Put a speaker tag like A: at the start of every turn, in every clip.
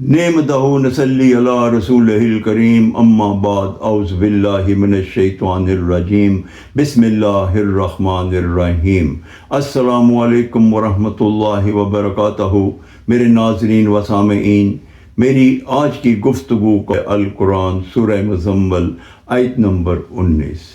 A: نعمدہ نصلی علی رسولہ الکریم اما بعد اعوذ باللہ من الشیطان الرجیم بسم اللہ الرحمن الرحیم۔ السلام علیکم ورحمۃ اللہ وبرکاتہ۔ میرے ناظرین و سامعین، میری آج کی گفتگو کا القرآن سورہ مزمل آیت نمبر 19۔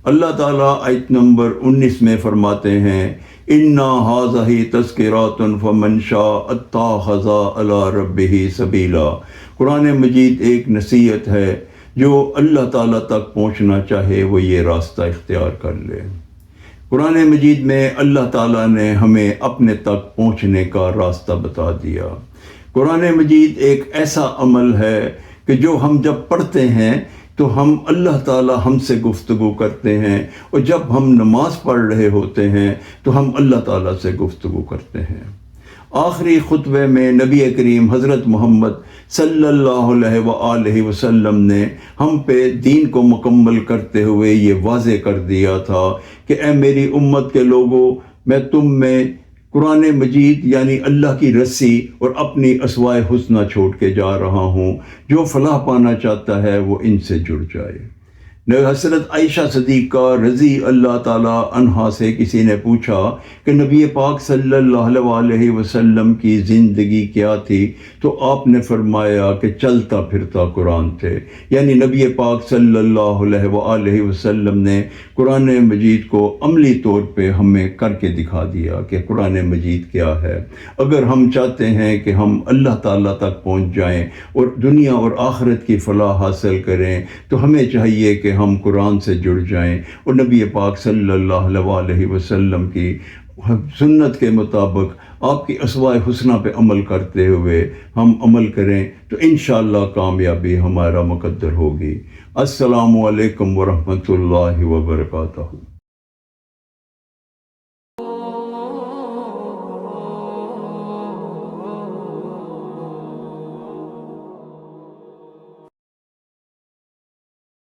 A: اللہ تعالیٰ آیت نمبر 19 میں فرماتے ہیں اِنَّا هَٰذَهِ تَذْکِرَةٌ فَمَنْ شَاءَ اتَّخَذَ إِلَىٰ رَبِّهِ سَبِیلًا۔ قرآن مجید ایک نصیحت ہے، جو اللہ تعالیٰ تک پہنچنا چاہے وہ یہ راستہ اختیار کر لے۔ قرآن مجید میں اللہ تعالیٰ نے ہمیں اپنے تک پہنچنے کا راستہ بتا دیا۔ قرآن مجید ایک ایسا عمل ہے کہ جو ہم جب پڑھتے ہیں تو ہم اللہ تعالیٰ ہم سے گفتگو کرتے ہیں، اور جب ہم نماز پڑھ رہے ہوتے ہیں تو ہم اللہ تعالیٰ سے گفتگو کرتے ہیں۔ آخری خطبے میں نبی کریم حضرت محمد صلی اللہ علیہ وآلہ وسلم نے ہم پہ دین کو مکمل کرتے ہوئے یہ واضح کر دیا تھا کہ اے میری امت کے لوگوں، میں تم میں قرآن مجید یعنی اللہ کی رسی اور اپنی اسوائے حسنہ چھوڑ کے جا رہا ہوں۔ جو فلاح پانا چاہتا ہے وہ ان سے جڑ جائے۔ حضرت عائشہ صدیقہ رضی اللہ تعالیٰ عنہا سے کسی نے پوچھا کہ نبی پاک صلی اللہ علیہ وسلم کی زندگی کیا تھی، تو آپ نے فرمایا کہ چلتا پھرتا قرآن تھے، یعنی نبی پاک صلی اللہ علیہ وآلہ وسلم نے قرآن مجید کو عملی طور پہ ہمیں کر کے دکھا دیا کہ قرآن مجید کیا ہے۔ اگر ہم چاہتے ہیں کہ ہم اللہ تعالیٰ تک پہنچ جائیں اور دنیا اور آخرت کی فلاح حاصل کریں، تو ہمیں چاہیے کہ ہم قرآن سے جڑ جائیں اور نبی پاک صلی اللہ علیہ وسلم کی سنت کے مطابق آپ کی اسوائے حسنہ پہ عمل کرتے ہوئے ہم عمل کریں، تو انشاءاللہ کامیابی ہمارا مقدر ہوگی۔ السلام علیکم ورحمۃ اللہ وبرکاتہ۔